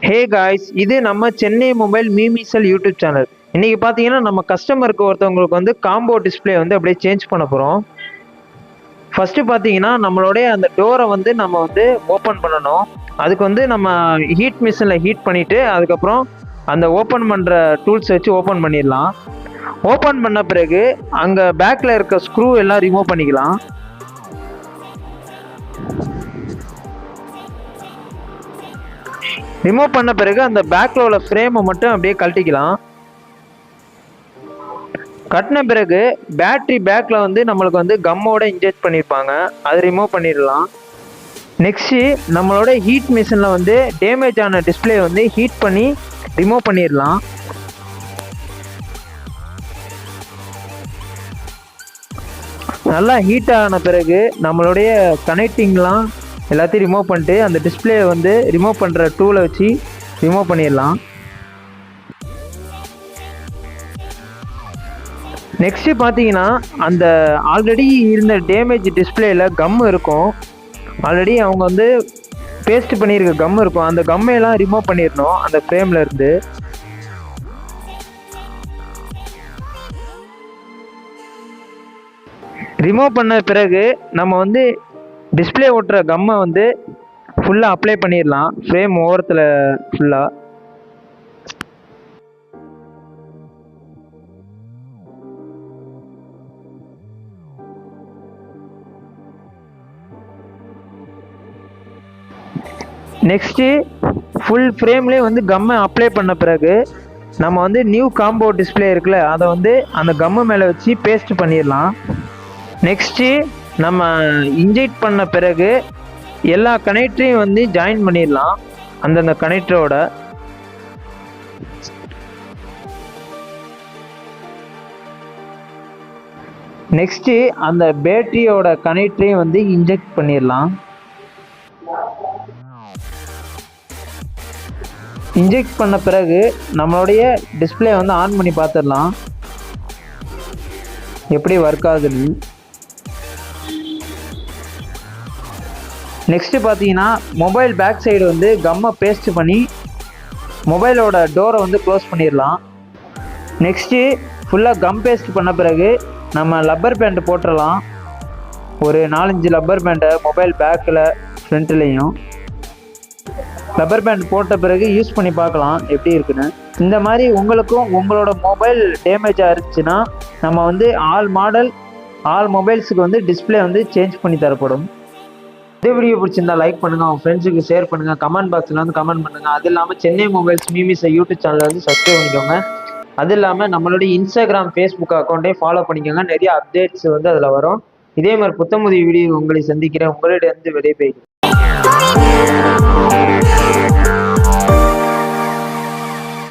Hey guys, இது நம்ம Chennai mobile Meemisal YouTube channel. இன்னைக்கு பார்த்தீங்கன்னா நம்ம கஸ்டமருக்கு ஒருத்தவங்களுக்கு வந்து காம்போ டிஸ்பிளே வந்து அப்படியே சேஞ்ச் பண்ண போகிறோம். ஃபர்ஸ்ட் பார்த்தீங்கன்னா நம்மளுடைய அந்த டோரை வந்து நம்ம வந்து ஓப்பன் பண்ணணும். அதுக்கு வந்து நம்ம ஹீட் மிஷினில் ஹீட் பண்ணிவிட்டு அதுக்கப்புறம் அந்த ஓப்பன் பண்ணுற டூல்ஸ் வச்சு ஓப்பன் பண்ணிடலாம். ஓப்பன் பண்ண பிறகு அங்கே பேக்கில் இருக்க ஸ்க்ரூ எல்லாம் ரிமூவ் பண்ணிக்கலாம். ரிமூவ் பண்ண பிறகு அந்த பேக்கில் உள்ள ஃப்ரேமை மட்டும் அப்படியே கழட்டிக்கலாம். கட்டின பிறகு பேட்ரி பேக்கில் வந்து நம்மளுக்கு வந்து கம்மோட இன்ஜெக்ட் பண்ணியிருப்பாங்க, அது ரிமூவ் பண்ணிடலாம். நெக்ஸ்ட்டு நம்மளோட ஹீட் மிஷினில் வந்து டேமேஜ் ஆன டிஸ்பிளே வந்து ஹீட் பண்ணி ரிமூவ் பண்ணிடலாம். நல்லா ஹீட் ஆன பிறகு நம்மளுடைய கனெக்டிங்லாம் எல்லாத்தையும் ரிமூவ் பண்ணிட்டு அந்த டிஸ்பிளே வந்து ரிமூவ் பண்ணுற டூலை வச்சு ரிமூவ் பண்ணிடலாம். நெக்ஸ்ட்டு பார்த்தீங்கன்னா அந்த ஆல்ரெடி இருந்த டேமேஜ் டிஸ்பிளேயில் கம் இருக்கும். ஆல்ரெடி அவங்க வந்து பேஸ்ட் பண்ணியிருக்க கம் இருக்கும். அந்த கம்மையெல்லாம் ரிமூவ் பண்ணிடணும் அந்த ஃப்ரேமில் இருந்து. ரிமூவ் பண்ண பிறகு நம்ம வந்து டிஸ்பிளே ஓட்டுற கம்மை வந்து ஃபுல்லாக அப்ளை பண்ணிடலாம் ஃப்ரேம் ஓரத்தில் ஃபுல்லாக. நெக்ஸ்ட்டு ஃபுல் ஃப்ரேம்லேயே வந்து கம்மை அப்ளை பண்ண பிறகு நம்ம வந்து நியூ காம்போ டிஸ்பிளே இருக்குல்ல, அதை வந்து அந்த கம்மு மேலே வச்சு பேஸ்ட் பண்ணிடலாம். நெக்ஸ்ட்டு நம்ம இன்ஜெக்ட் பண்ண பிறகு எல்லா கனெக்டரையும் வந்து ஜாயின் பண்ணிடலாம் அந்தந்த கனெக்டரோட. நெக்ஸ்ட்டு அந்த பேட்டரியோட கனெக்டரையும் வந்து இன்ஜெக்ட் பண்ணிடலாம். இன்ஜெக்ட் பண்ண பிறகு நம்மளுடைய டிஸ்பிளே வந்து ஆன் பண்ணி பார்த்துடலாம் எப்படி ஒர்க் ஆகுதுன்னு. நெக்ஸ்ட்டு பார்த்தீங்கன்னா மொபைல் பேக் சைடு வந்து கம்மை பேஸ்ட் பண்ணி மொபைலோட டோரை வந்து க்ளோஸ் பண்ணிடலாம். நெக்ஸ்ட்டு ஃபுல்லாக கம் பேஸ்ட் பண்ண பிறகு நம்ம லப்பர் பேண்ட் போட்டுடலாம். ஒரு 4-5 லப்பர் பேண்டை மொபைல் பேக்கில் ஃப்ரண்ட்லேயும். லப்பர் பேண்ட் போட்ட பிறகு யூஸ் பண்ணி பார்க்கலாம் எப்படி இருக்குன்னு. இந்த மாதிரி உங்களுக்கும் உங்களோட மொபைல் டேமேஜாக இருந்துச்சுன்னா நம்ம வந்து ஆல் மொபைல்ஸுக்கு வந்து டிஸ்பிளே வந்து சேஞ்ச் பண்ணி தரப்படும். இந்த வீடியோ பிடிச்சிருந்தா லைக் பண்ணுங்கள், உங்கள் ஃப்ரெண்ட்ஸுக்கு ஷேர் பண்ணுங்கள், கமெண்ட் பாக்ஸில் வந்து கமெண்ட் பண்ணுங்கள். அது இல்லாமல் சென்னை மொபைல்ஸ் மீமிசல் யூடியூப் சேனலில் வந்து சப்ஸ்கிரைப் பண்ணிக்கோங்க. அது இல்லாமல் நம்மளுடைய இன்ஸ்டாகிராம் ஃபேஸ்புக் அக்கௌண்ட்டே ஃபாலோ பண்ணிக்கோங்க. நிறைய அப்டேட்ஸ் வந்து அதில் வரும். இதே மாதிரி புத்தமுதிய வீடியோ உங்களை சந்திக்கிறேன். உங்களிடம் வந்து விடைபெறுகிறேன்.